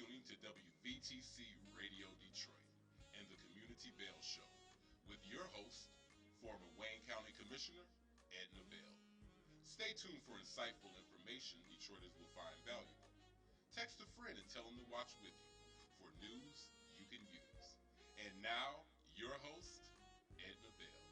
tuning to WVTC Radio Detroit and the Community Bell Show with your host, former Wayne County Commissioner, Edna Bell. Stay tuned for insightful information Detroiters will find valuable. Text a friend and tell them to watch with you for news you can use. And now, your host, Edna Bell.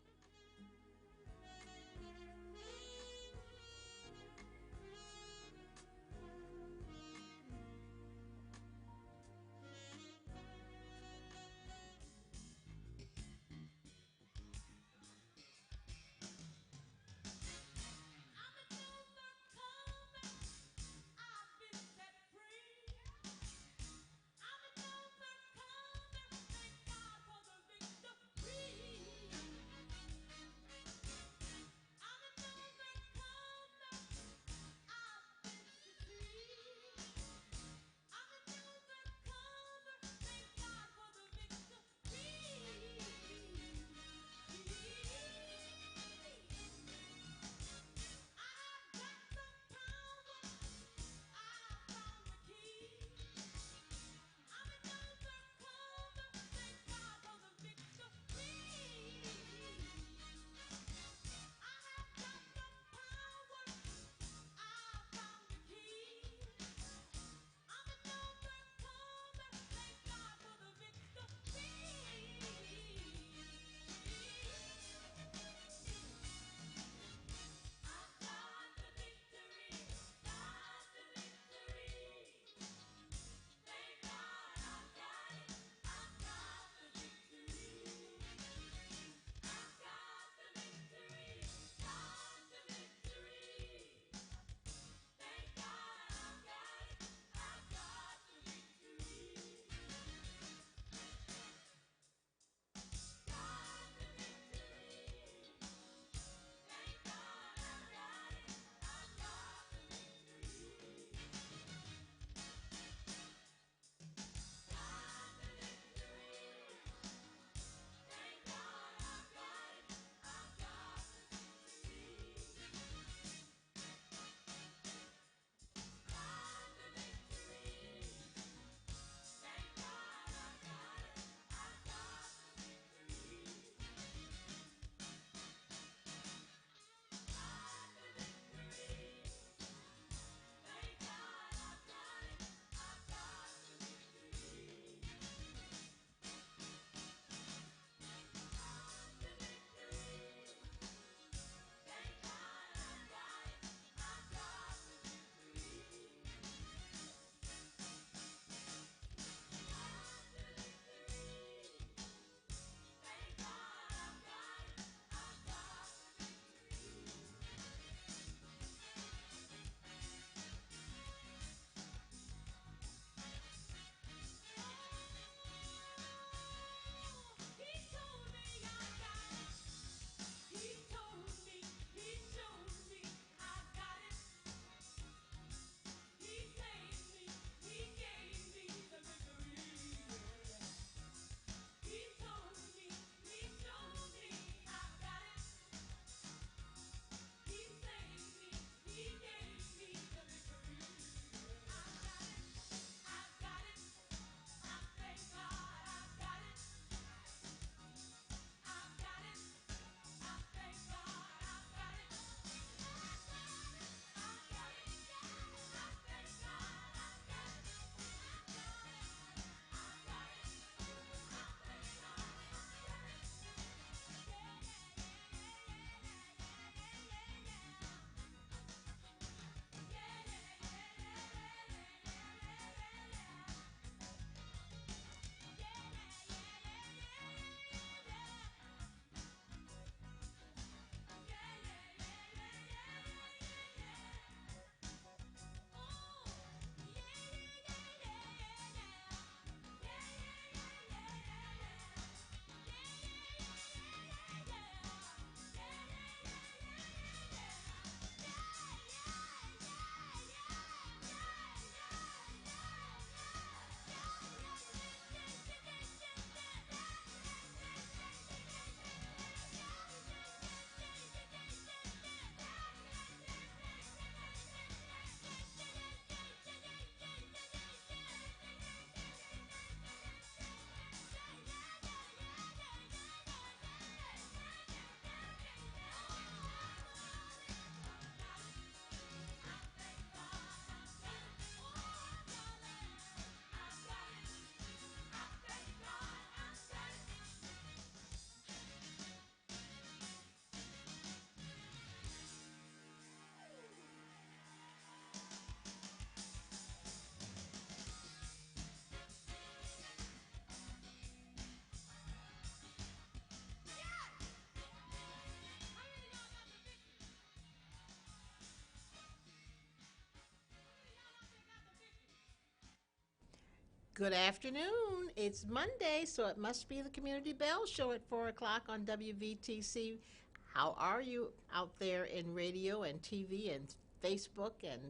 Good afternoon. It's Monday, so it must be the Community Bell Show at 4 o'clock on WVTC. How are you out there in radio and TV and Facebook and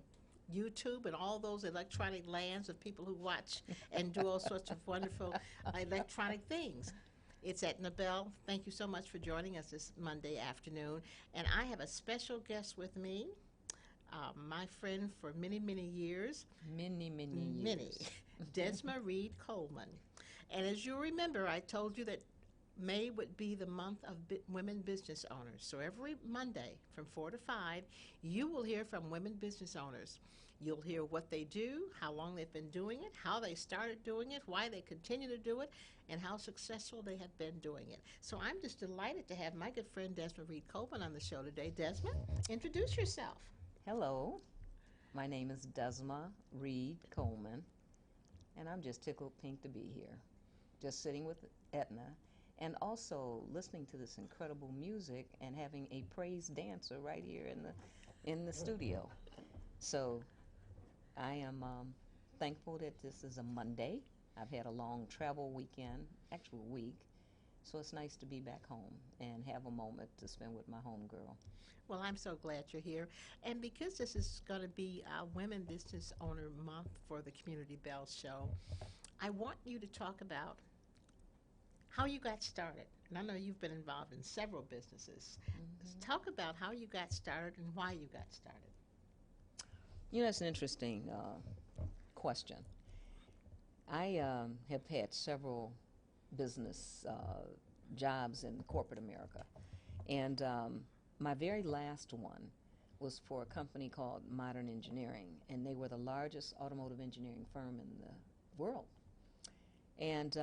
YouTube and all those electronic lands of people who watch and do all sorts of wonderful electronic things? It's Edna Bell. Thank you so much for joining us this Monday afternoon. And I have a special guest with me, my friend for many, many years. Many Many. years. Desma Reid-Coleman. And as you remember, I told you that May would be the month of women business owners. So every Monday from 4 to 5, you will hear from women business owners. You'll hear what they do, how long they've been doing it, how they started doing it, why they continue to do it, and how successful they have been doing it. So I'm just delighted to have my good friend Desma Reid-Coleman on the show today. Desma, introduce yourself. Hello, my name is Desma Reid-Coleman, and I'm just tickled pink to be here, just sitting with Edna, and also listening to this incredible music and having a praise dancer right here in the studio. So I am thankful that this is a Monday. I've had a long travel weekend, actual week, so it's nice to be back home and have a moment to spend with my homegirl. Well, I'm so glad you're here. And because this is going to be Women Business Owner Month for the Community Bell Show, I want you to talk about how you got started. And I know you've been involved in several businesses. Talk about how you got started and why you got started. You know, that's an interesting question. I have had several business jobs in corporate America, and my very last one was for a company called Modern Engineering, and they were the largest automotive engineering firm in the world. And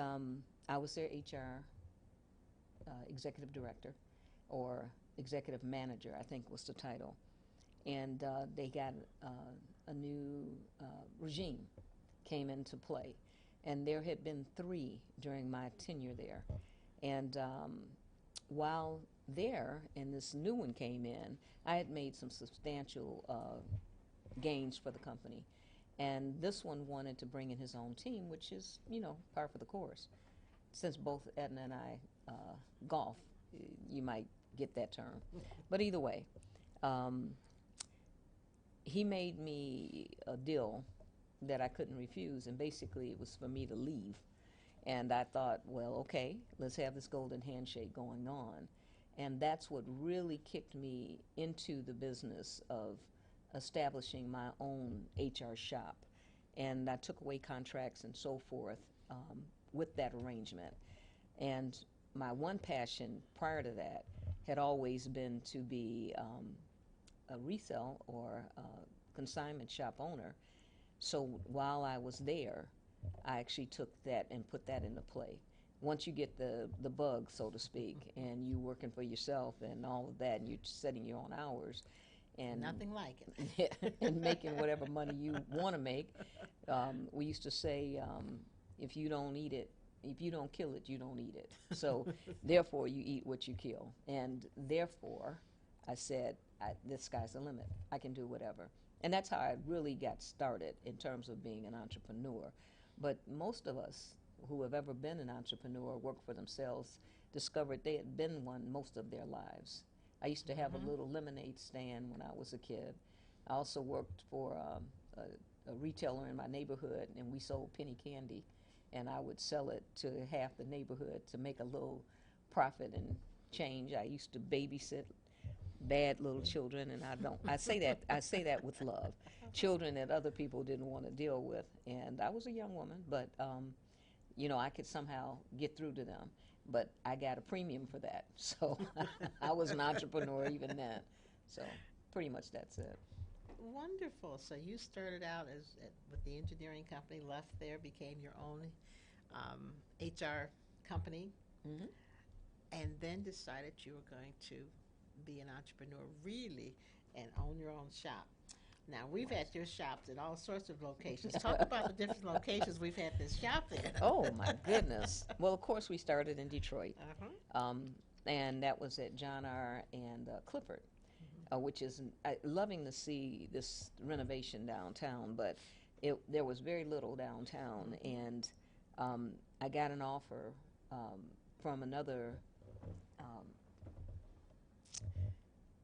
I was their HR executive director, or executive manager, I think was the title. And they got a new regime came into play. And there had been 3 during my tenure there. And while there, and this new one came in, I had made some substantial gains for the company. And this one wanted to bring in his own team, which is, you know, par for the course. Since both Edna and I golf, you might get that term. But either way, he made me a deal that I couldn't refuse, and basically it was for me to leave. And I thought, well, okay, let's have this golden handshake going on. And that's what really kicked me into the business of establishing my own HR shop. And I took away contracts and so forth with that arrangement. And my one passion prior to that had always been to be a resale or consignment shop owner. So while I was there, I actually took that and put that into play. Once you get the bug, so to speak, and you working for yourself and all of that, and you're setting your own hours, and Nothing like it. and making whatever money you want to make. We used to say, if you don't eat it, if you don't kill it, you don't eat it. So therefore, you eat what you kill. And therefore, I said, the sky's the limit. I can do whatever. And that's how I really got started in terms of being an entrepreneur. But most of us who have ever been an entrepreneur, worked for themselves, discovered they had been one most of their lives. I used to have a little lemonade stand when I was a kid. I also worked for a retailer in my neighborhood, and we sold penny candy. And I would sell it to half the neighborhood to make a little profit and change. I used to babysit bad little children, and I say that with love. Children that other people didn't want to deal with. And I was a young woman, but you know, I could somehow get through to them. But I got a premium for that. So I was an entrepreneur even then. So pretty much that's it. Wonderful. So you started out with the engineering company, left there, became your own HR company, Hmm. and then decided you were going to be an entrepreneur really and own your own shop. Now, we've had your shops in all sorts of locations. Talk about the different locations we've had this shop in. Oh, my goodness. Well, of course, we started in Detroit. Uh-huh. And that was at John R. and Clifford, which is loving to see this renovation downtown. But there was very little downtown, and I got an offer from another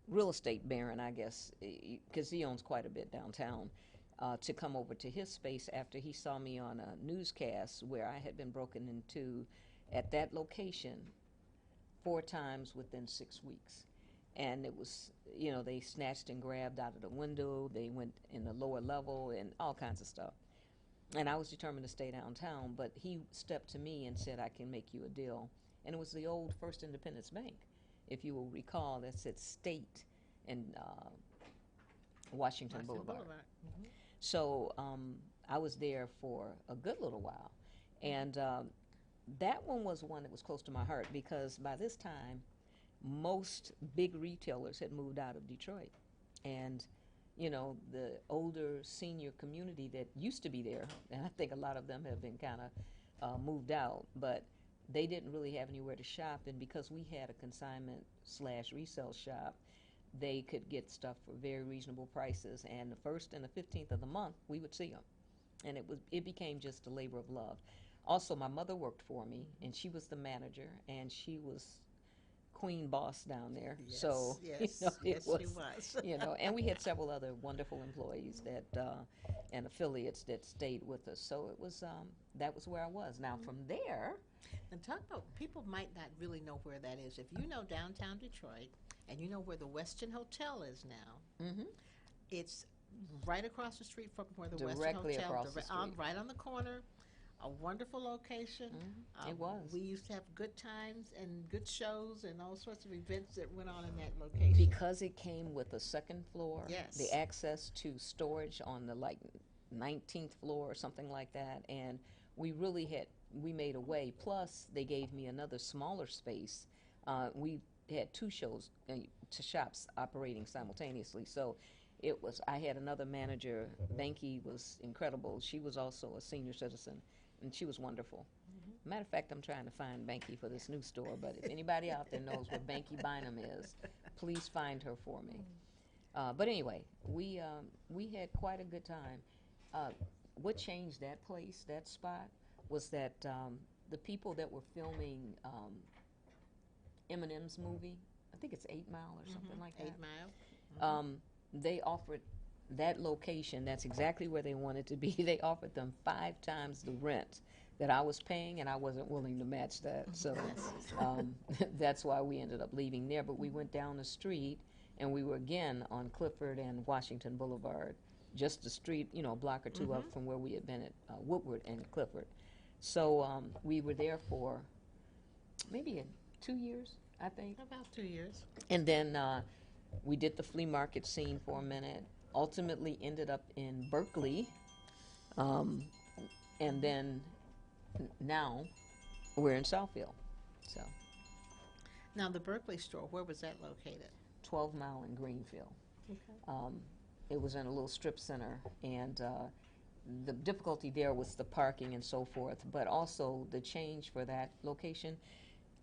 real estate baron, I guess, because he owns quite a bit downtown, to come over to his space after he saw me on a newscast where I had been broken into at that location 4 times within 6 weeks. And it was, they snatched and grabbed out of the window, they went in the lower level, and all kinds of stuff. And I was determined to stay downtown, but he stepped to me and said, I can make you a deal. And it was the old First Independence Bank, if you will recall, that's at State and Washington Boulevard. Mm-hmm. So I was there for a good little while. And that one was one that was close to my heart because by this time, most big retailers had moved out of Detroit. And, the older senior community that used to be there, and I think a lot of them have been kind of moved out, but they didn't really have anywhere to shop. And because we had a consignment/resale shop, they could get stuff for very reasonable prices. And the 1st and the 15th of the month, we would see them. And it became just a labor of love. Also, my mother worked for me, and she was the manager, and she was queen boss down there. Yes, so yes, it she was. was. And we had several other wonderful employees that and affiliates that stayed with us. So it was that was where I was. Now from there, And talk about, people might not really know where that is. If you know downtown Detroit and you know where the Westin Hotel is now, mm-hmm, it's right across the street from where the Directly Westin Hotel, across the street. right on the corner. A wonderful location. It was. We used to have good times and good shows and all sorts of events that went on in that location. Because it came with a second floor, Yes. the access to storage on the 19th floor or something like that, and we made a way. Plus, they gave me another smaller space. We had 2 shows to shops operating simultaneously, so I had another manager. Banky was incredible. She was also a senior citizen, and she was wonderful. Mm-hmm. Matter of fact, I'm trying to find Banky for this new store, but if anybody out there knows where Banky Bynum is, please find her for me. But anyway, we had quite a good time. What changed that place, that spot, was that the people that were filming Eminem's movie, I think it's 8 Mile or something like that. 8 Mile. They offered that location, that's exactly where they wanted to be. They offered them 5 times the rent that I was paying, and I wasn't willing to match that. So that's why we ended up leaving there. But we went down the street, and we were again on Clifford and Washington Boulevard, just the street, a block or 2 up from where we had been at Woodward and Clifford. So we were there for maybe 2 years, I think. About 2 years. And then we did the flea market scene for a minute, ultimately ended up in Berkeley, and then now we're in Southfield. So Now, the Berkeley store, where was that located? 12 Mile in Greenfield. Okay. It was in a little strip center, and the difficulty there was the parking and so forth, but also the change for that location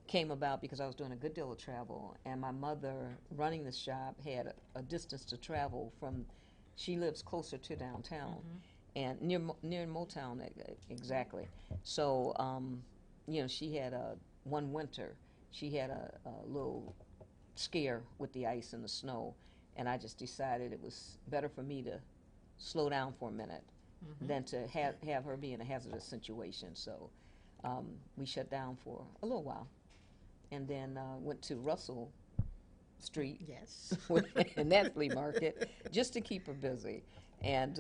came about because I was doing a good deal of travel, and my mother, running the shop, had a distance to travel from. She lives closer to downtown, and near Motown, exactly. So, she had one winter, she had a little scare with the ice and the snow, and I just decided it was better for me to slow down for a minute than to have her be in a hazardous situation. So, we shut down for a little while. And then went to Russell Street, Yes. in that flea market, just to keep her busy. And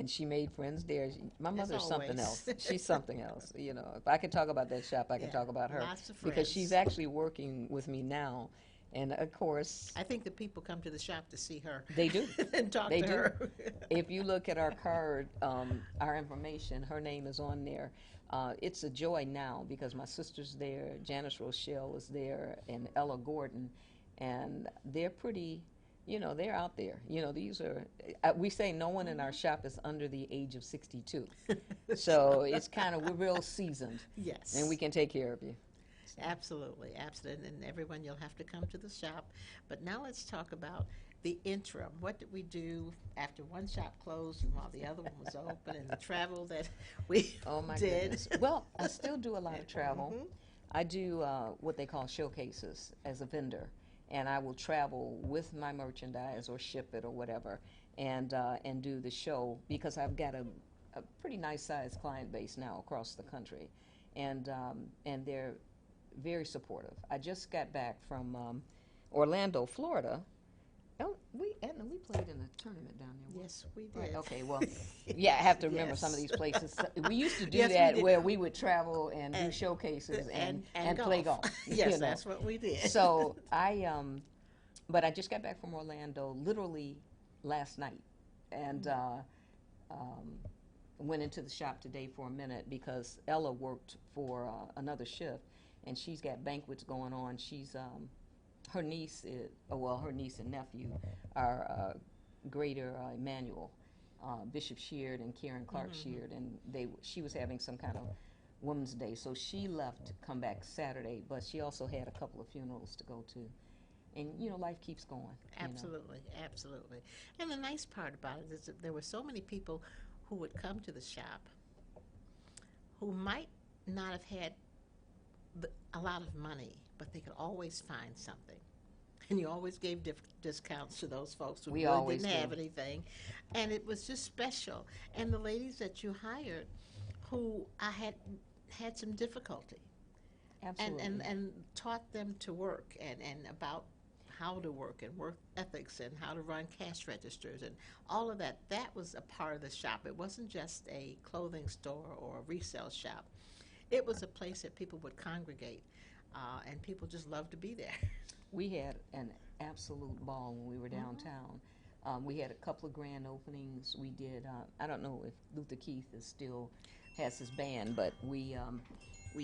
she made friends there. My mother's something else. She's something else. If I could talk about that shop, I could talk about her. Lots of because friends. she's actually working with me now. And of course, I think the people come to the shop to see her. they do. And talk They to do. her. If you look at our card, our information, her name is on there. It's a joy now because my sister's there, Janice Rochelle is there, and Ella Gordon, and they're pretty, they're out there. These are, we say no one in our shop is under the age of 62. So it's we're real seasoned. Yes. And we can take care of you. Absolutely, absolutely. And everyone, you'll have to come to the shop. But now let's talk about the interim. What did we do after one shop closed and while the other one was open, and the travel that we Oh my did? goodness. Well, I still do a lot of travel. Mhm. I do what they call showcases as a vendor, and I will travel with my merchandise or ship it or whatever, and do the show because I've got a pretty nice sized client base now across the country, and they're very supportive. I just got back from Orlando, Florida. Oh, Edna, we played in a tournament down there. Yes, we did. Right, okay, well, yeah, I have to remember some of Yes. these places. We used to do Yes, we that did. where we would travel and do And- showcases and and play golf. Yes, you know. that's what we did. So but I just got back from Orlando literally last night, and went into the shop today for a minute because Ella worked for another shift, and she's got banquets going on. She's her niece her niece and nephew are Greater Emmanuel, Bishop Sheard and Karen Clark Sheard, and she was having some kind of Women's Day, so she left to come back Saturday, but she also had a couple of funerals to go to, and life keeps going. Absolutely, absolutely. And the nice part about it is that there were so many people who would come to the shop who might not have had a lot of money, but they could always find something. And you always gave discounts to those folks who We really always didn't have do. anything. And it was just special. And the ladies that you hired who I had some difficulty Absolutely. and taught them to work and about how to work and work ethics and how to run cash registers and all of that. That was a part of the shop. It wasn't just a clothing store or a resale shop. It was a place that people would congregate, and people just loved to be there. We had an absolute ball when we were downtown. We had a couple of grand openings. We did. I don't know if Luther Keith still has his band, but we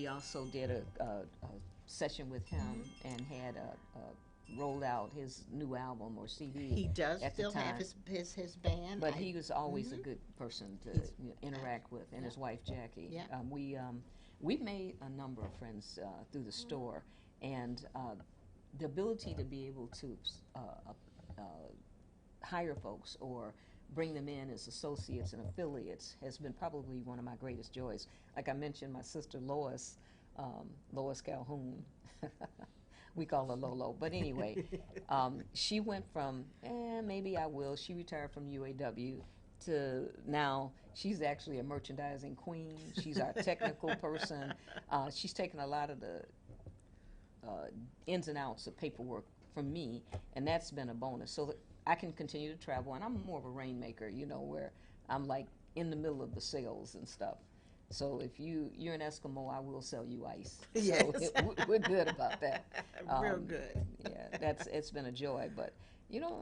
also did a session with him and had rolled out his new album or CD. He does at the still have time. his band. But he was always a good person to He's- interact with, and his wife Jackie. Yeah. We've made a number of friends through the store, and the ability to be able to hire folks or bring them in as associates and affiliates has been probably one of my greatest joys. Like I mentioned, my sister Lois Calhoun. We call her Lolo. But anyway, she went from, maybe I will. She retired from UAW to now she's actually a merchandising queen. She's our technical person. She's taken a lot of the ins and outs of paperwork from me, and that's been a bonus. So that I can continue to travel, and I'm more of a rainmaker, where I'm like in the middle of the sales and stuff. So if you're an Eskimo, I will sell you ice. Yes. So we're good about that. Real good. Yeah, it's been a joy. But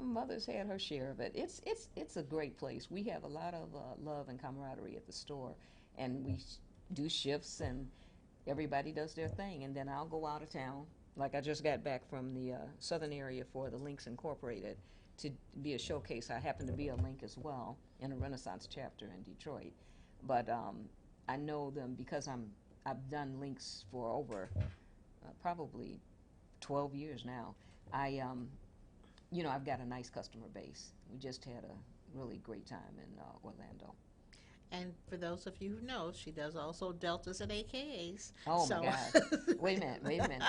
Mother's had her share of it. It's a great place. We have a lot of love and camaraderie at the store, and we do shifts, and everybody does their thing. And then I'll go out of town. Like I just got back from the southern area for the Links Incorporated to be a showcase. I happen to be a Link as well in a Renaissance chapter in Detroit, but I know them because I've done Links for over probably 12 years now. I've got a nice customer base. We just had a really great time in Orlando. And for those of you who know, she does also Deltas and AKAs. Oh So- my God! Wait a minute.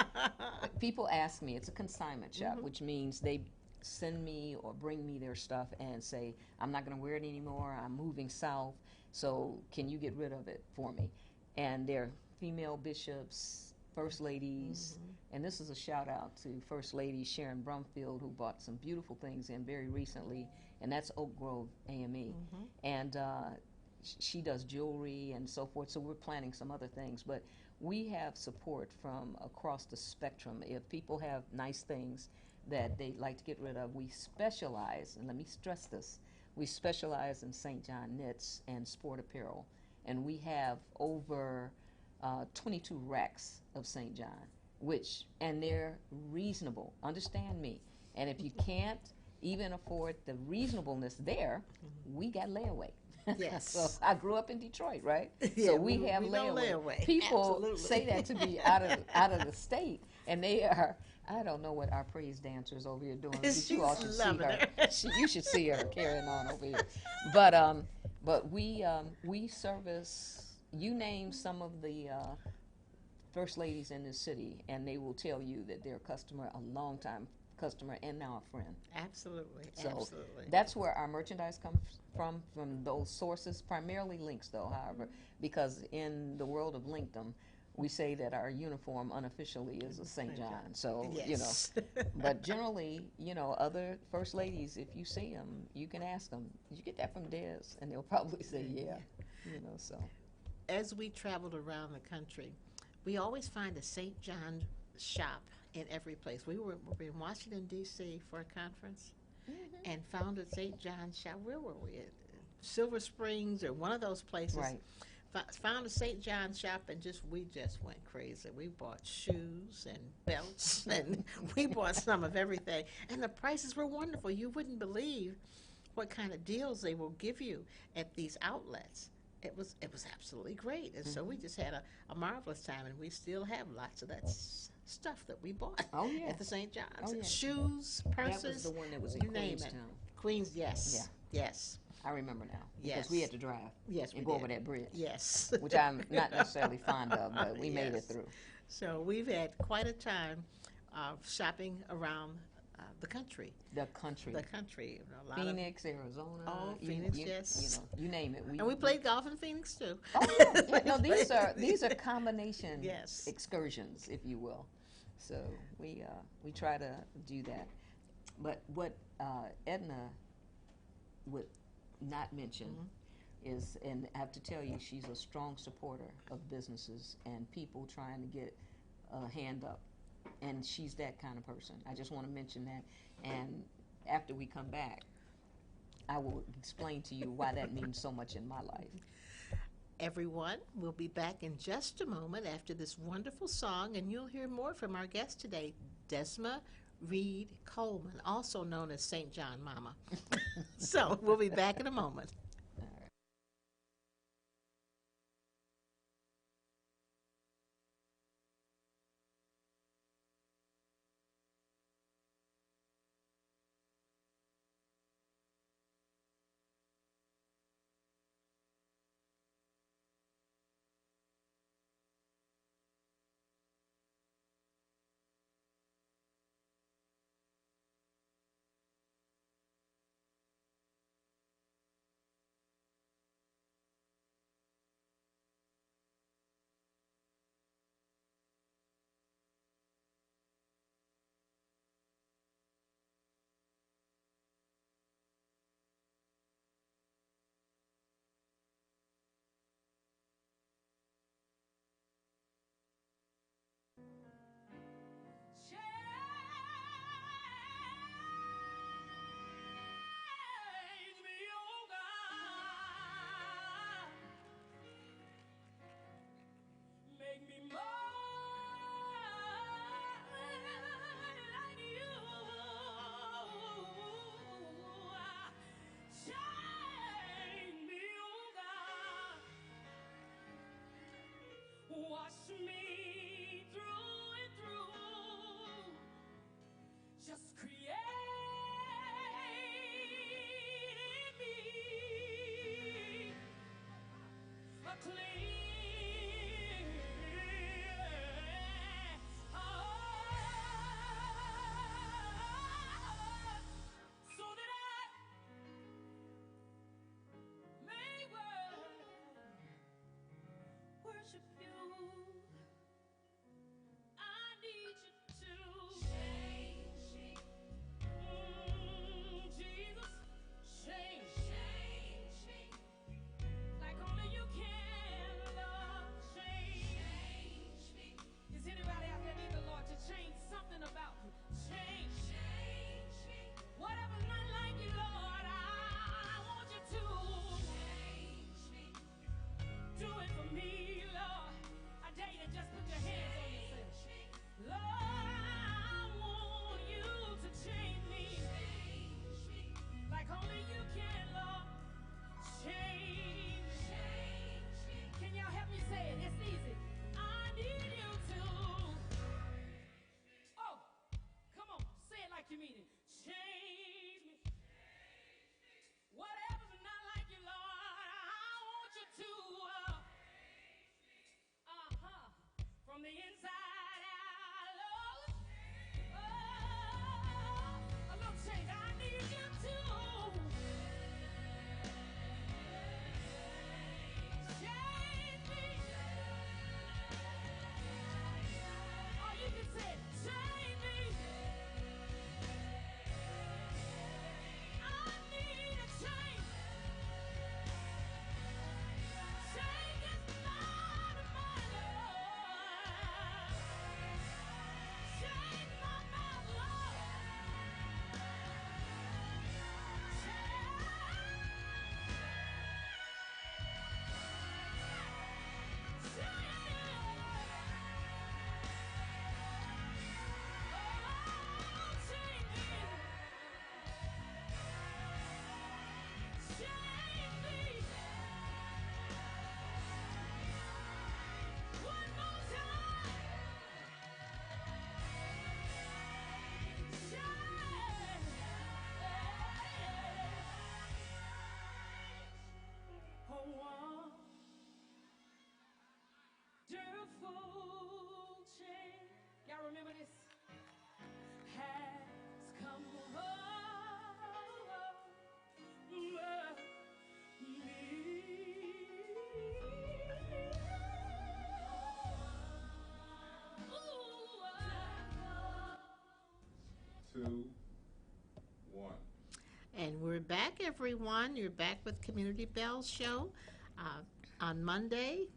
People ask me. It's a consignment shop, which means they send me or bring me their stuff and say, I'm not going to wear it anymore. I'm moving south, so can you get rid of it for me? And they're female bishops, first ladies, and this is a shout out to First Lady Sharon Brumfield, who bought some beautiful things in very recently, and that's Oak Grove AME. And she does jewelry and so forth, so we're planning some other things. But we have support from across the spectrum. If people have nice things that they'd like to get rid of, we specialize, and let me stress this, we specialize in St. John knits and sport apparel. And we have over 22 racks of St. John, and they're reasonable. Understand me. And if you can't even afford the reasonabness there, we got layaway. Yes. So I grew up in Detroit, right? Yeah, So we have know layaway. layaway. People Absolutely. say that to me out of the state, and they are. I don't know what our praise dancers over here doing, but She's you all should see loving her. her. You should see her carrying on over here. But we service. You name some of the first ladies in this city, and they will tell you that they're a customer, a long time customer, and now a friend. Absolutely, So absolutely. that's where our merchandise comes from those sources, primarily links though, however, because in the world of linkdom, we say that our uniform unofficially is a St. John. So, Yes. but generally, other first ladies, if you see them, you can ask them, did you get that from Des? And they'll probably say, yeah, so. As we traveled around the country, we always find a St. John shop in every place. We were in Washington, D.C. for a conference and found a St. John shop. Where were we? At Silver Springs or one of those places. Right. Found a St. John shop and we just went crazy. We bought shoes and belts and we bought some of everything. And the prices were wonderful. You wouldn't believe what kind of deals they will give you at these outlets. It was absolutely great. And so we just had a marvelous time, and we still have lots of that stuff that we bought at the St. John's. Oh, yeah. Shoes, purses. That was the one that was in you name it. Queenstown. Queens, yes. Yeah. Yes. I remember now. Yes. Because we had to drive. Yes, we and go did. over that bridge. Yes. Which I'm not necessarily fond of, but we made it through. So we've had quite a time shopping around the country. The country. The country. Phoenix, Arizona. Oh, Phoenix, yes. You name it. And we played golf in Phoenix too. Oh, yeah. No, these are combination excursions, if you will. So we try to do that. But what Edna would not mention is, and I have to tell you, she's a strong supporter of businesses and people trying to get a hand up. And she's that kind of person. I just want to mention that. And after we come back, I will explain to you why that means so much in my life. Everyone, we'll be back in just a moment after this wonderful song, and you'll hear more from our guest today, Desma Reid-Coleman, also known as St. John Mama. So we'll be back in a moment. Wash me through and through. Just create in me a clean heart, so that I may worship you. 2, 1. And we're back, everyone. You're back with Community Bells Show on Monday,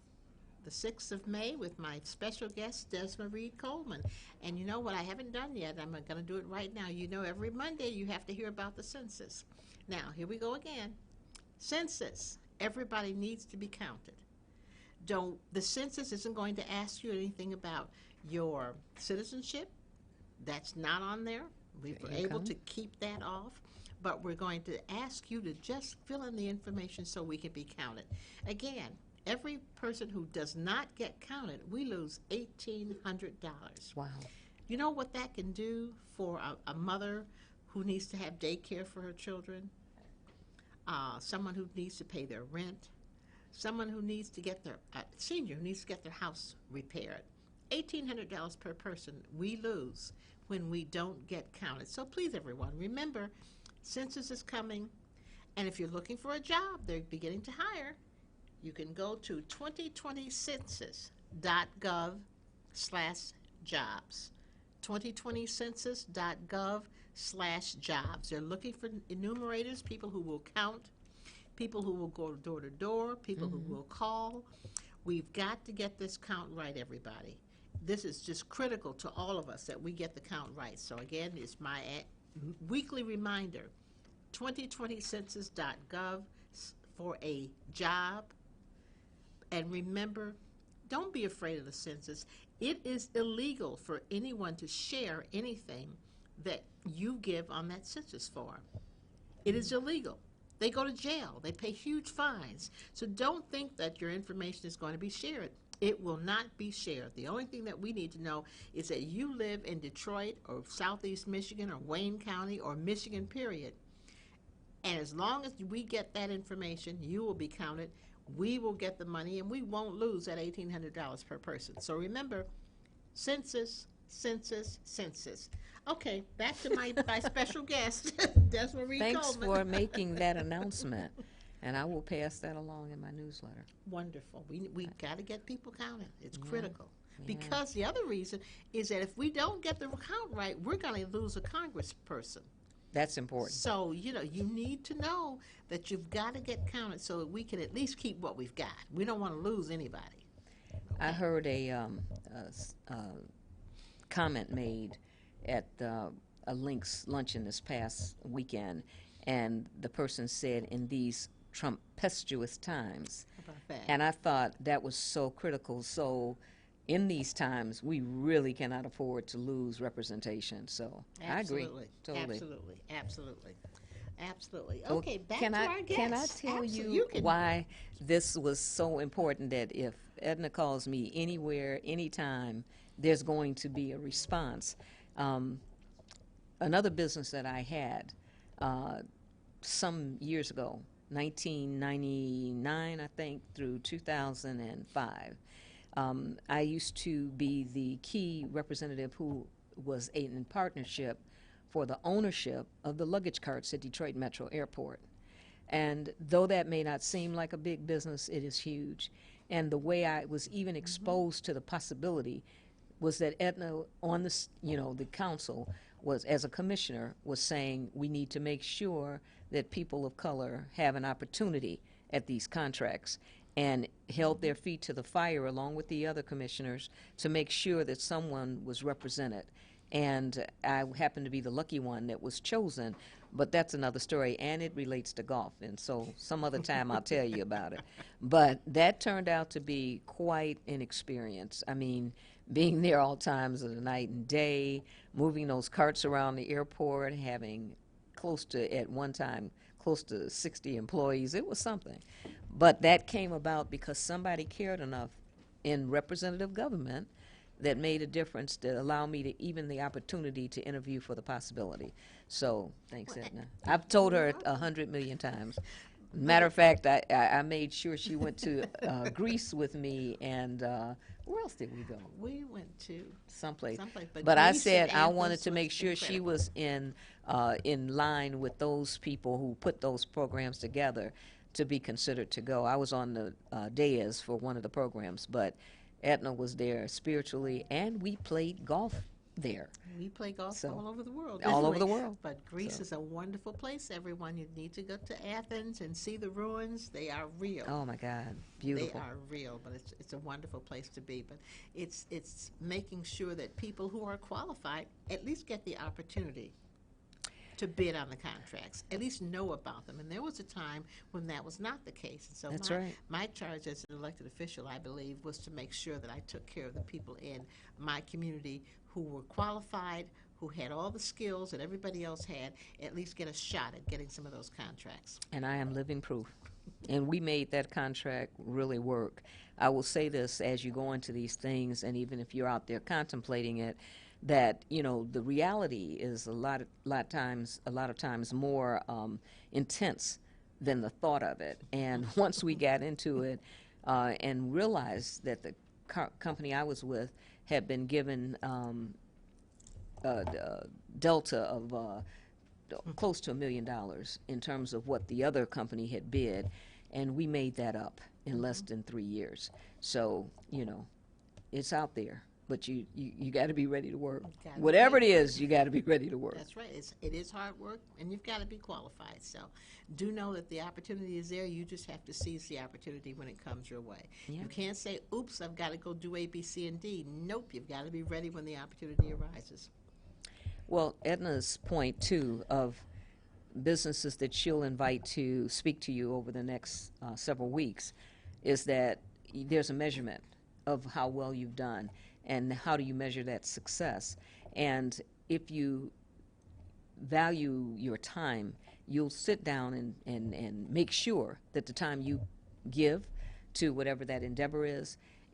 the 6th of May, with my special guest, Desma Reid-Coleman. And you know what I haven't done yet? I'm going to do it right now. You know, every Monday you have to hear about the census. Now, here we go again. Census. Everybody needs to be counted. The census isn't going to ask you anything about your citizenship. That's not on there. We were able to keep that off. But we're going to ask you to just fill in the information so we can be counted. Again, every person who does not get counted, we lose $1,800. Wow. You know what that can do for a mother who needs to have daycare for her children? Someone who needs to pay their rent, someone who needs to get their senior who needs to get their house repaired. $1,800 per person we lose when we don't get counted. So please, everyone, remember, census is coming, and if you're looking for a job, they're beginning to hire. You can go to 2020census.gov/jobs. 2020census.gov/jobs. They're looking for enumerators, people who will count, people who will go door to door, people who will call. We've got to get this count right, everybody. This is just critical to all of us that we get the count right. So again, it's my weekly reminder, 2020census.gov for a job. And remember, don't be afraid of the census. It is illegal for anyone to share anything that you give on that census form. It is illegal. They go to jail. They pay huge fines. So don't think that your information is going to be shared. It will not be shared. The only thing that we need to know is that you live in Detroit or Southeast Michigan or Wayne County or Michigan, period. And as long as we get that information, you will be counted. We will get the money, and we won't lose that $1,800 per person. So remember, census, census, census. Okay, back to my special guest, Desma Reid-Coleman. Thanks for making that announcement, and I will pass that along in my newsletter. Wonderful. We got to get people counted. It's critical. Yeah. Because the other reason is that if we don't get the count right, we're going to lose a congressperson. That's important. So, you need to know that you've got to get counted so that we can at least keep what we've got. We don't want to lose anybody. I heard a comment made at a Link's luncheon this past weekend, and the person said, in these tempestuous times. How about that? And I thought that was so critical. So in these times, we really cannot afford to lose representation. So Absolutely. I agree. Totally. Absolutely. Well, Okay, back can to I, our guest. Can I tell Absolutely. you why this was so important, that if Edna calls me anywhere, anytime, there's going to be a response? Another business that I had some years ago, 1999, I think, through 2005, I used to be the key representative who was in partnership for the ownership of the luggage carts at Detroit Metro Airport. And though that may not seem like a big business, it is huge. And the way I was even exposed to the possibility was that Edna on the council was, as a commissioner, was saying we need to make sure that people of color have an opportunity at these contracts, and held their feet to the fire along with the other commissioners to make sure that someone was represented. And I happened to be the lucky one that was chosen, but that's another story, and it relates to golf, and so some other time I'll tell you about it. But that turned out to be quite an experience. I mean, being there all times of the night and day, moving those carts around the airport, having at one time, close to 60 employees, it was something. But that came about because somebody cared enough in representative government that made a difference, that allowed me to even the opportunity to interview for the possibility. So thanks, Edna. I've told her 100 million times. Matter of fact, I made sure she went to Greece with me, and where else did we go? We went to someplace. But I Greece said and I Athens wanted to was make sure she incredible. was in line with those people who put those programs together to be considered to go. I was on the dais for one of the programs, but Edna was there spiritually, and we played golf there. We play golf So, all over the world. all didn't over we? the world. But Greece So. is a wonderful place, everyone. You need to go to Athens and see the ruins. They are real. Oh my God, They beautiful. are real, but it's a wonderful place to be. But it's making sure that people who are qualified at least get the opportunity to bid on the contracts, at least know about them. And there was a time when that was not the case. And so That's my, right. my charge as an elected official, I believe, was to make sure that I took care of the people in my community who were qualified, who had all the skills that everybody else had, at least get a shot at getting some of those contracts. And I am living proof. And we made that contract really work. I will say this as you go into these things, and even if you're out there contemplating it, that the reality is a lot of times more intense than the thought of it. And once we got into it and realized that the company I was with had been given a delta of close to $1 million in terms of what the other company had bid, and we made that up in less than 3 years. So it's out there. But you got to be ready to work. Gotta be Whatever it ready. is, you got to be ready to work. That's right. It is hard work, and you've got to be qualified. So do know that the opportunity is there. You just have to seize the opportunity when it comes your way. Yeah. You can't say, oops, I've got to go do A, B, C, and D. Nope, you've got to be ready when the opportunity arises. Well, Edna's point, too, of businesses that she'll invite to speak to you over the next several weeks is that there's a measurement of how well you've done and how do you measure that success. And if you value your time, you'll sit down and make sure that the time you give to whatever that endeavor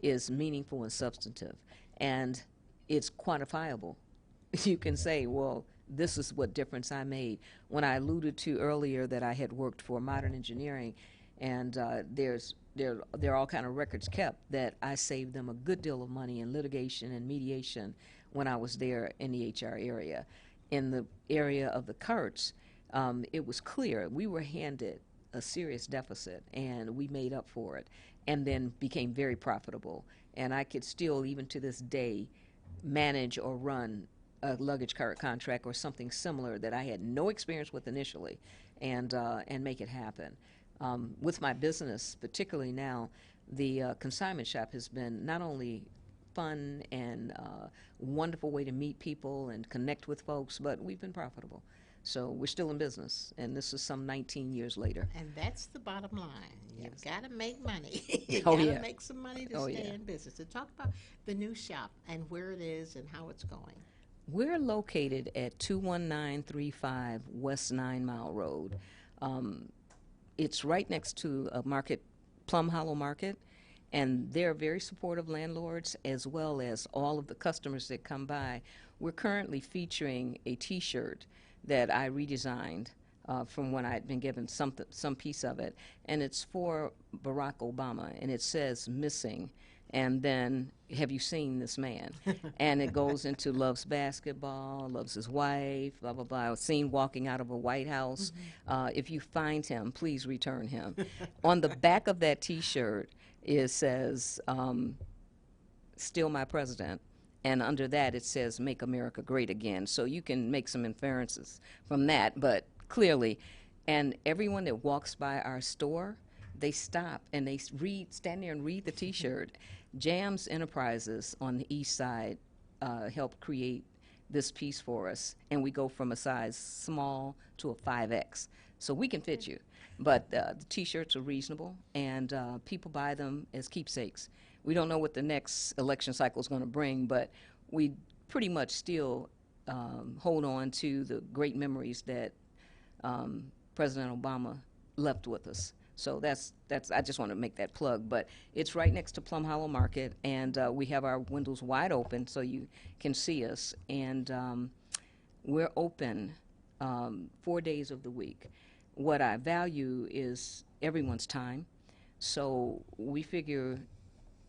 is meaningful and substantive. And it's quantifiable. You can say, well, this is what difference I made. When I alluded to earlier that I had worked for Modern Engineering, and there are all kind of records kept that I saved them a good deal of money in litigation and mediation when I was there in the HR area. In the area of the carts, it was clear we were handed a serious deficit, and we made up for it, and then became very profitable. And I could still, even to this day, manage or run a luggage cart contract or something similar that I had no experience with initially, and make it happen. With my business, particularly now, the consignment shop has been not only fun and wonderful way to meet people and connect with folks, but we've been profitable. So we're still in business, and this is some 19 years later. And that's the bottom line. You've Yes. got to make money. You've Oh, got to yeah. make some money to Oh, stay yeah. in business. So talk about the new shop and where it is and how it's going. We're located at 21935 West 9 Mile Road. It's right next to a market, Plum Hollow Market, and they're very supportive landlords as well as all of the customers that come by. We're currently featuring a T-shirt that I redesigned from when I had been given some piece of it, and it's for Barack Obama, and it says "missing," and then "have you seen this man?" And it goes into loves basketball, loves his wife, blah blah blah. I was seen walking out of a White House. If you find him, please return him. On the back of that T-shirt, it says "Still my president." And under that, it says, "Make America Great Again." So you can make some inferences from that, but clearly, and everyone that walks by our store, they stop and they stand there and read the T-shirt. Jams Enterprises on the east side helped create this piece for us, and we go from a size small to a 5X. So we can fit you. But the T-shirts are reasonable, and people buy them as keepsakes. We don't know what the next election cycle is going to bring, but we pretty much still hold on to the great memories that President Obama left with us. So that's I just want to make that plug. But it's right next to Plum Hollow Market, and we have our windows wide open so you can see us. And we're open 4 days of the week. What I value is everyone's time. So we figure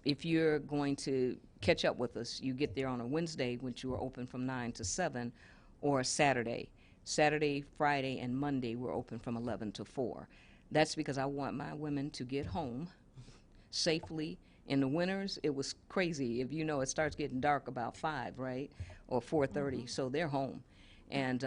if you're going to catch up with us, you get there on a Wednesday, which you are open from 9 to 7, or a Saturday. Saturday, Friday, and Monday, we're open from 11 to 4. That's because I want my women to get home safely In the winters, it was crazy. If you know, it starts getting dark about 5, right, or 4:30, so they're home. And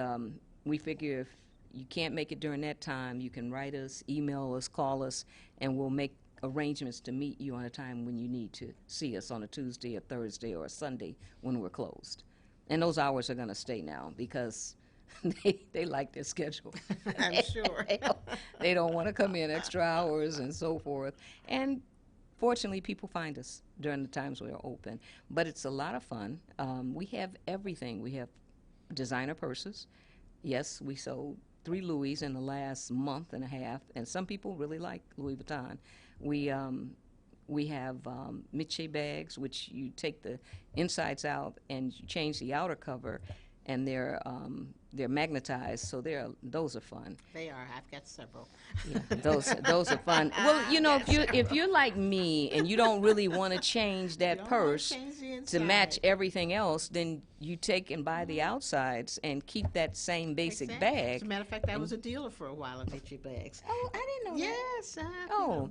we figure if you can't make it during that time, you can write us, email us, call us, and we'll make arrangements to meet you on a time when you need to see us on a Tuesday, a Thursday, or a Sunday when we're closed. And those hours are going to stay now because they like their schedule. I'm sure. They don't want to come in extra hours and so forth. And fortunately, people find us during the times we're open. But it's a lot of fun. We have everything. We have designer purses. Yes, we sold 3 Louis in the last month and a half, and some people really like Louis Vuitton. We have Miche bags, which you take the insides out and you change the outer cover, and they're magnetized, so those are fun. They are. I've got several. Yeah, those are fun. Well, you know, if you're like me and you don't really want to change that don't wanna purse change the to match inside. everything else, then you take and buy the outsides and keep that same basic Exactly. bag. As a matter of fact, I was a dealer for a while at Miche Bags. Oh, I didn't know that. Yes. Oh,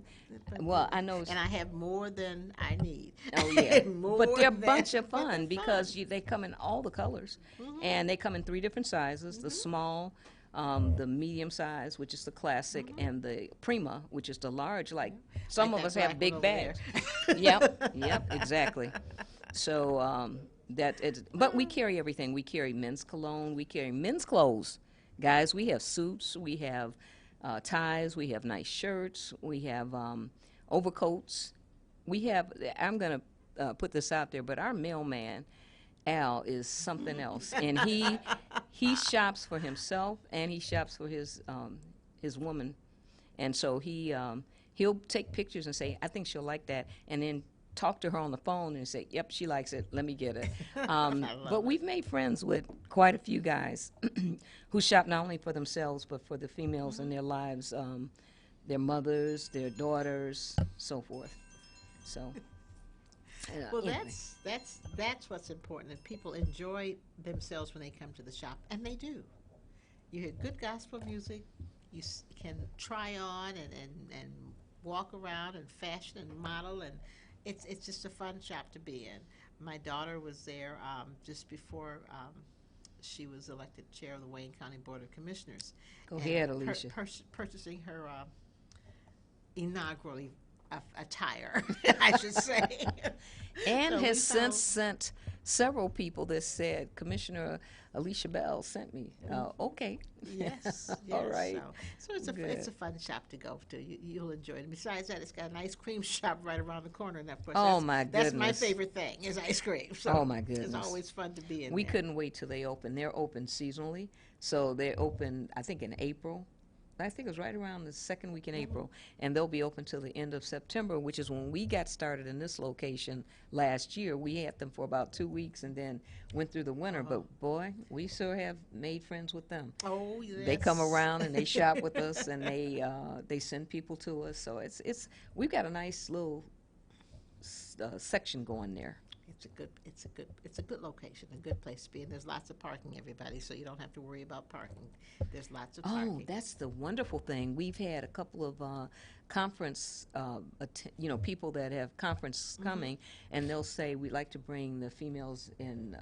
well, I know. And I have more than I need. Oh yeah, More but they're a than- bunch of but they're fun because they come in all the colors, and they come in 3 different sizes: the small, the medium size, which is the classic, and the prima, which is the large. Like some Like of that us have black big one over there. bags. Yep, exactly. So but we carry everything. We carry men's cologne. We carry men's clothes. Guys, we have suits. We have ties. We have nice shirts. We have overcoats. I'm going to put this out there, but our mailman, Al, is something else. And he shops for himself and he shops for his woman. And so he'll take pictures and say, I think she'll like that. And then talk to her on the phone and say, yep, she likes it. Let me get it. But we've made friends with quite a few guys who shop not only for themselves, but for the females in their lives, their mothers, their daughters, so forth. So, Well, anyway. that's what's important. That people enjoy themselves when they come to the shop, and they do. You hear good gospel music. You can try on and walk around and fashion and model, and it's just a fun shop to be in. My daughter was there just before she was elected chair of the Wayne County Board of Commissioners. Go and ahead, Alicia. Purchasing her inaugural attire, I should say. And So we has since found- sent several people that said, Commissioner Alicia Bell sent me. Okay. Yes, All right. So it's a fun shop to go to. You'll enjoy it. And besides that, it's got an ice cream shop right around the corner. And of course, Oh, that's, my that's my goodness. favorite thing is ice cream. So Oh, my it's goodness. always fun to be in. We there. couldn't wait till they open. They're open seasonally. So they're open, I think, in April. I think it was right around the second week in April. And they'll be open till the end of September, which is when we got started in this location last year. We had them for about 2 weeks and then went through the winter. But, boy, we sure have made friends with them. Oh, yes. They come around and they shop with us, and they send people to us. So we've got a nice little section going there. It's a good location, a good place to be, and there's lots of parking, everybody, so you don't have to worry about parking. There's lots of parking. Oh, that's the wonderful thing. We've had a couple of conference, people that have conference coming, and they'll say, we'd like to bring the females and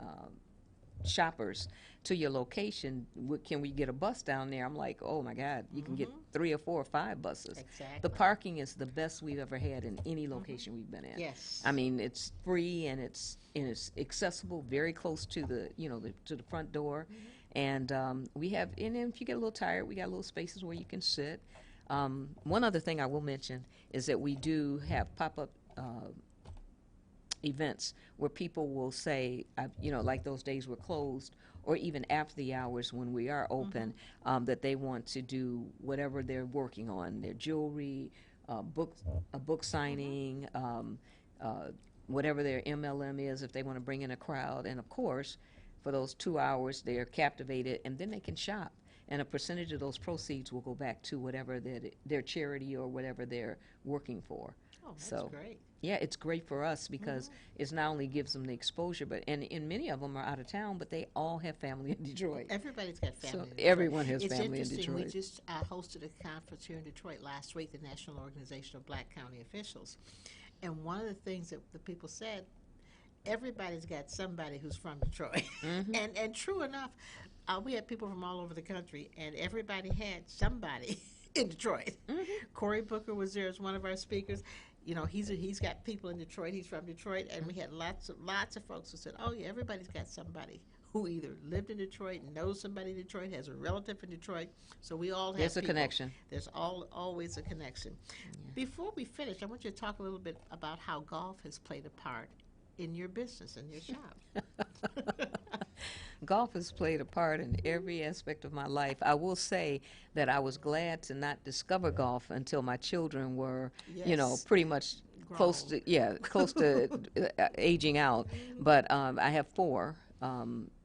shoppers to your location. Can we get a bus down there? I'm like, oh my God, you can get 3 or 4 or 5 buses. Exactly. The parking is the best we've ever had in any location we've been in. Yes. I mean, it's free and it's accessible, very close to the to the front door, and we have. And if you get a little tired, we got little spaces where you can sit. One other thing I will mention is that we do have pop-up events where people will say, like those days we're closed, or even after the hours when we are open, that they want to do whatever they're working on, their jewelry, a book signing, whatever their MLM is, if they want to bring in a crowd. And of course, for those 2 hours, they're captivated, and then they can shop. And a percentage of those proceeds will go back to whatever their charity or whatever they're working for. Oh, that's So, great. yeah, it's great for us because it not only gives them the exposure, and many of them are out of town, but they all have family in Detroit. Everybody's got family. So in Detroit. everyone has It's family in interesting. We Detroit. just hosted a conference here in Detroit last week, the National Organization of Black County Officials. And one of the things that the people said, everybody's got somebody who's from Detroit. And true enough, we had people from all over the country, and everybody had somebody in Detroit. Cory Booker was there as one of our speakers. You know, he's got people in Detroit. He's from Detroit, and we had lots of folks who said, "Oh yeah, everybody's got somebody who either lived in Detroit, knows somebody in Detroit, has a relative in Detroit." So we all have There's a people. connection. There's always a connection. Before we finish, I want you to talk a little bit about how golf has played a part in your business and your shop. Golf has played a part in every aspect of my life. I will say that I was glad to not discover golf until my children were, Yes. pretty much close to aging out. But I have four,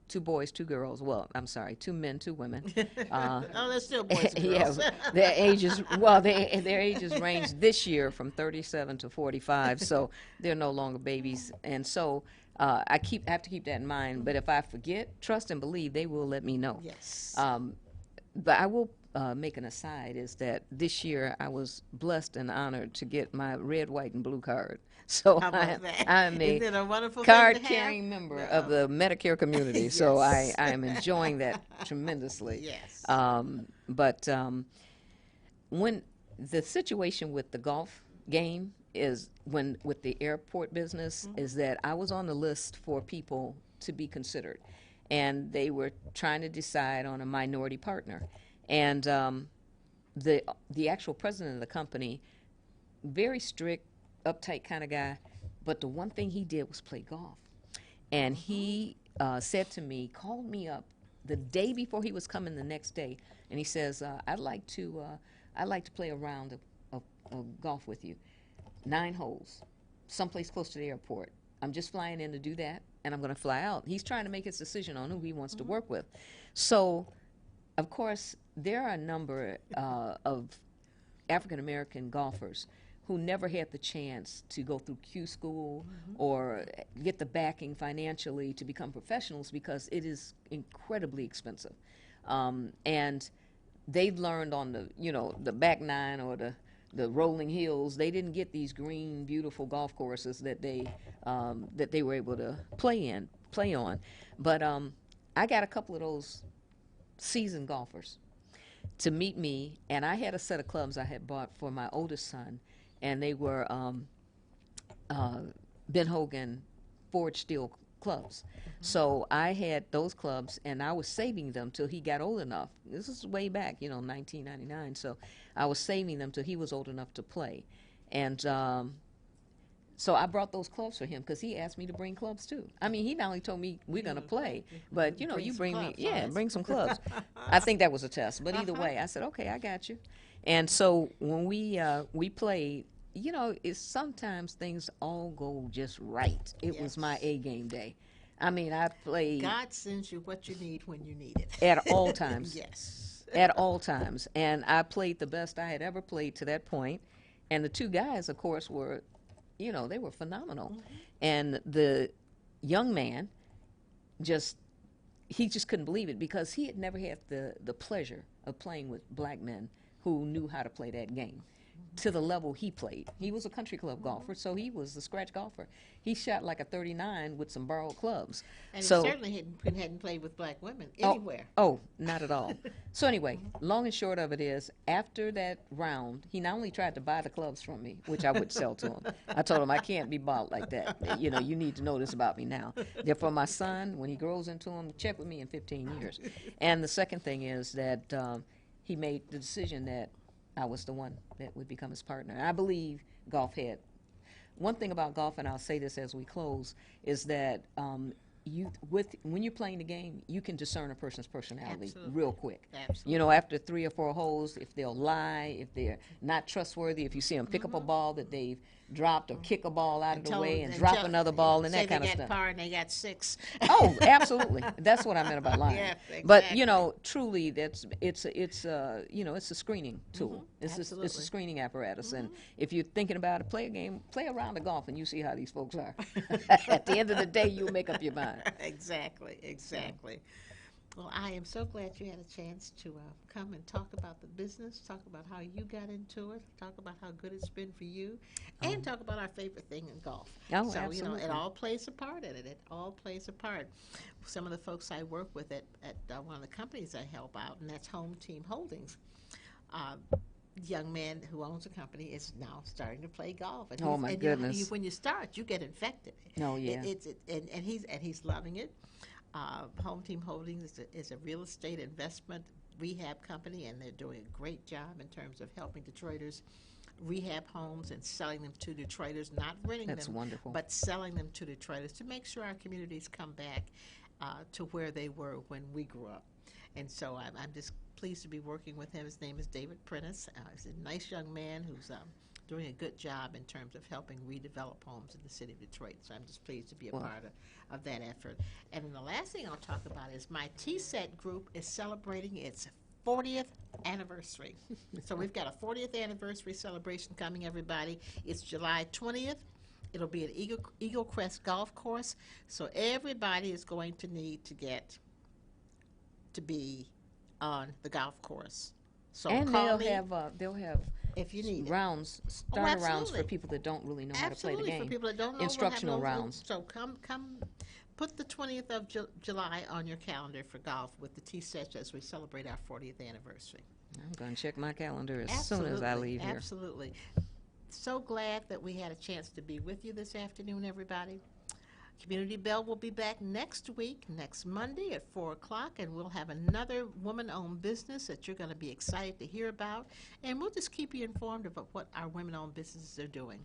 2 boys, 2 girls. Well, I'm sorry, 2 men, 2 women. Oh, they're still boys and Yeah, girls. their ages range this year from 37 to 45, so they're no longer babies. And so I have to keep that in mind. But if I forget, trust and believe, they will let me know. Yes. But I will make an aside is that this year I was blessed and honored to get my red, white, and blue card. So How about that? I'm Isn't it a wonderful thing to have? card-carrying member of the Medicare community. So Yes. I am enjoying that tremendously. Yes. But when the situation with the golf game is with the airport business is that I was on the list for people to be considered, and they were trying to decide on a minority partner, and the actual president of the company, very strict, uptight kind of guy, but the one thing he did was play golf, and he said to me, called me up the day before he was coming the next day, and he says, I'd like to play a round of golf with you. 9 holes, someplace close to the airport. I'm just flying in to do that, and I'm going to fly out. He's trying to make his decision on who he wants to work with. So, of course, there are a number of African-American golfers who never had the chance to go through Q school or get the backing financially to become professionals because it is incredibly expensive. And they've learned on the back nine or the rolling hills. They didn't get these green, beautiful golf courses that they were able to play on. But I got a couple of those seasoned golfers to meet me, and I had a set of clubs I had bought for my oldest son, and they were Ben Hogan forged steel clubs. So I had those clubs, and I was saving them till he got old enough. This is way back, 1999. So I was saving them till he was old enough to play. And so I brought those clubs for him because he asked me to bring clubs too. I mean, he not only told me we're going to play, but, you bring me, bring some clubs. I think that was a test. But either way, I said, okay, I got you. And so when we played, it's sometimes things all go just right. It was my A game day. I mean, I played. God sends you what you need when you need it. At all times. Yes. At all times. And I played the best I had ever played to that point. And the 2 guys, of course, were, they were phenomenal. And the young man he just couldn't believe it because he had never had the pleasure of playing with black men who knew how to play that game to the level he played. He was a country club golfer, so he was a scratch golfer. He shot like a 39 with some borrowed clubs. And so, he certainly hadn't played with black women anywhere. Oh, not at all. So anyway, long and short of it is, after that round, he not only tried to buy the clubs from me, which I would sell to him. I told him, I can't be bought like that. You need to know this about me now. They're for my son. When he grows into them, check with me in 15 years. And the second thing is that he made the decision that I was the one that would become his partner. I believe golf had. One thing about golf, and I'll say this as we close, is that when you're playing the game, you can discern a person's personality real quick. Absolutely. After 3 or 4 holes, if they'll lie, if they're not trustworthy, if you see them pick up a ball that they've dropped or kick a ball out of the way and drop another ball and that kind of Say they stuff. got par and they got 6. Oh, absolutely. That's what I meant about lying. Yeah, But exactly. truly, it's a screening tool. It's a absolutely. screening apparatus. And if you're thinking about it, play a game, play a round of golf, and you see how these folks are. At the end of the day, you'll make up your mind. Exactly. Well, I am so glad you had a chance to come and talk about the business, talk about how you got into it, talk about how good it's been for you, and talk about our favorite thing in golf. Oh, So, you know, it absolutely. all plays a part in it. It all plays a part. Some of the folks I work with at one of the companies I help out, and that's Home Team Holdings. Young man who owns a company is now starting to play golf. And Oh, my and you know, goodness. when you start, you get infected. Oh, yeah. And he's loving it. Home Team Holdings is a real estate investment rehab company, and they're doing a great job in terms of helping Detroiters rehab homes and selling them to Detroiters, not renting That's them, wonderful. but selling them to Detroiters to make sure our communities come back to where they were when we grew up. And so I'm just pleased to be working with him. His name is David Prentice. He's a nice young man who's doing a good job in terms of helping redevelop homes in the city of Detroit. So I'm just pleased to be a Well, part of that effort. And then the last thing I'll talk about is my TSET group is celebrating its 40th anniversary. So we've got a 40th anniversary celebration coming, everybody. It's July 20th. It'll be at Eagle Crest Golf Course. So everybody is going to need to get to be on the golf course. So and call me they'll have if you need it. rounds, Oh, starter rounds for absolutely. people that don't really know how to play the Absolutely, game. for people that don't know, Instructional we'll have rounds. So come, put the 20th of July on your calendar for golf with the T-Sets as we celebrate our 40th anniversary. I'm going to check my calendar as soon as I leave here. Absolutely. So glad that we had a chance to be with you this afternoon, everybody. Community Bell will be back next week, next Monday at 4 o'clock, and we'll have another woman-owned business that you're going to be excited to hear about, and we'll just keep you informed about what our women-owned businesses are doing.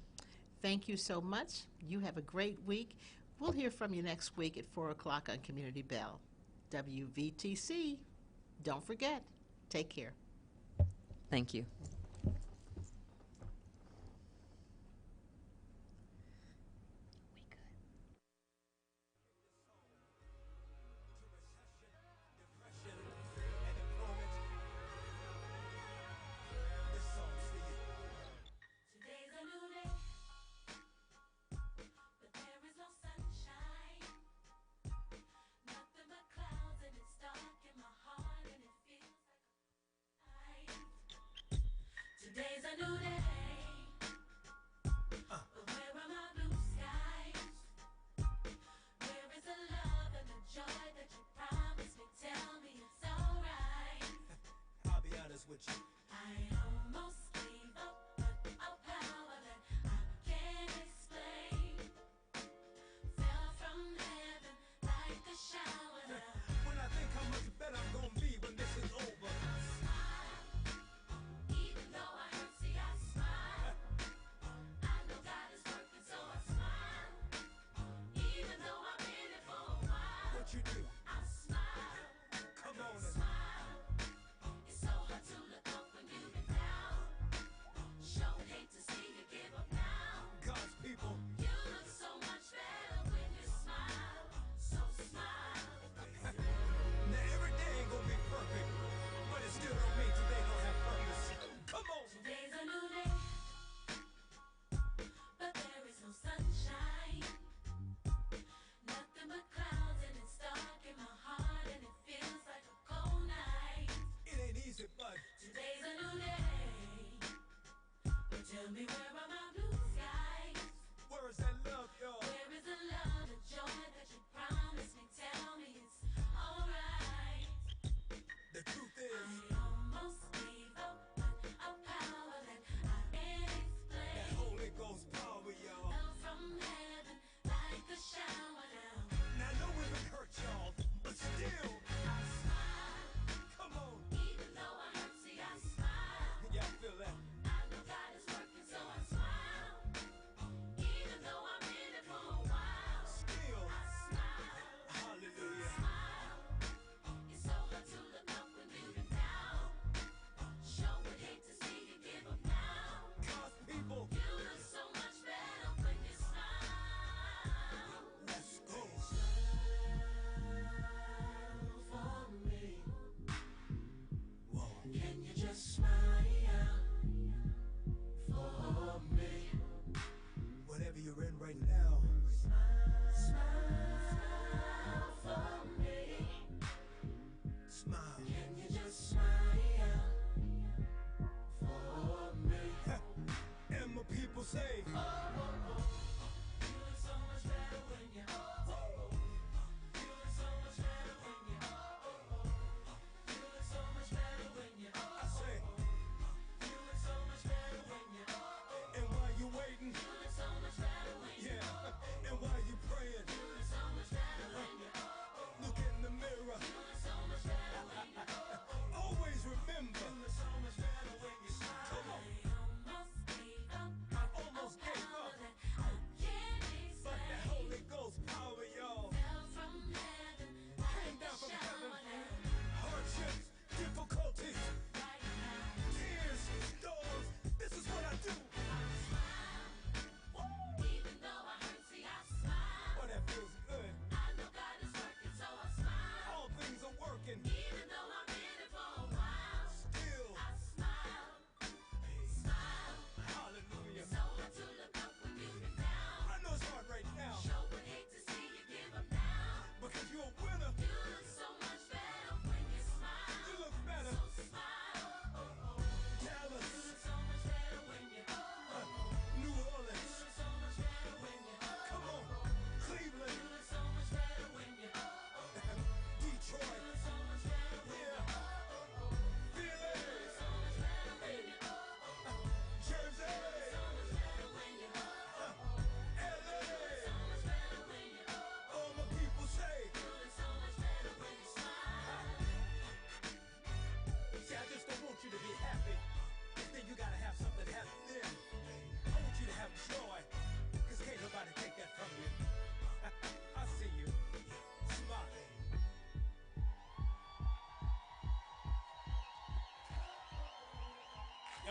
Thank you so much. You have a great week. We'll hear from you next week at 4 o'clock on Community Bell. WVTC. Don't forget. Take care. Thank you. Today's a new day, but there is no sunshine. Nothing but clouds, and it's dark in my heart, and it feels like a night.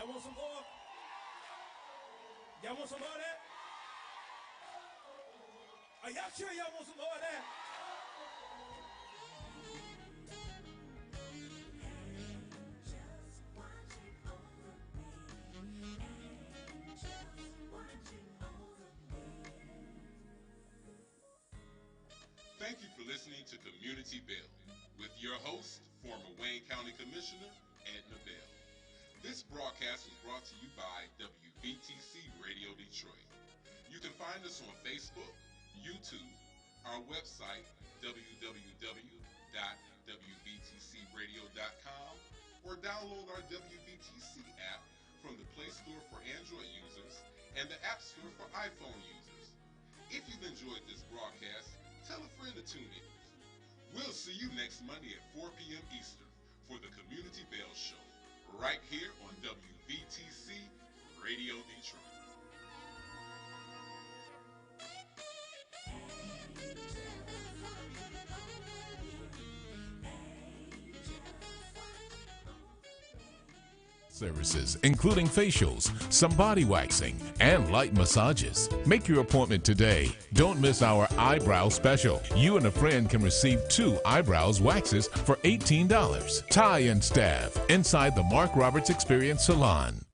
Y'all want some more? Y'all want some more of that? Are y'all sure y'all want some more of that? Thank you for listening to Community Bell with your host, former Wayne County Commissioner, Edna Bell. This broadcast was brought to you by WVTC Radio Detroit. You can find us on Facebook, YouTube, our website, www.wvtcradio.com, or download our WVTC app from the Play Store for Android users and the App Store for iPhone users. If you've enjoyed this broadcast, tell a friend to tune in. We'll see you next Monday at 4 p.m. Eastern for the Community Bell Show, right here on WVTC Radio Detroit. Services including facials, some body waxing, and light massages. Make your appointment today. Don't miss our eyebrow special. You and a friend can receive 2 eyebrows waxes for $18. Tie and Staff inside the Mark Roberts Experience Salon.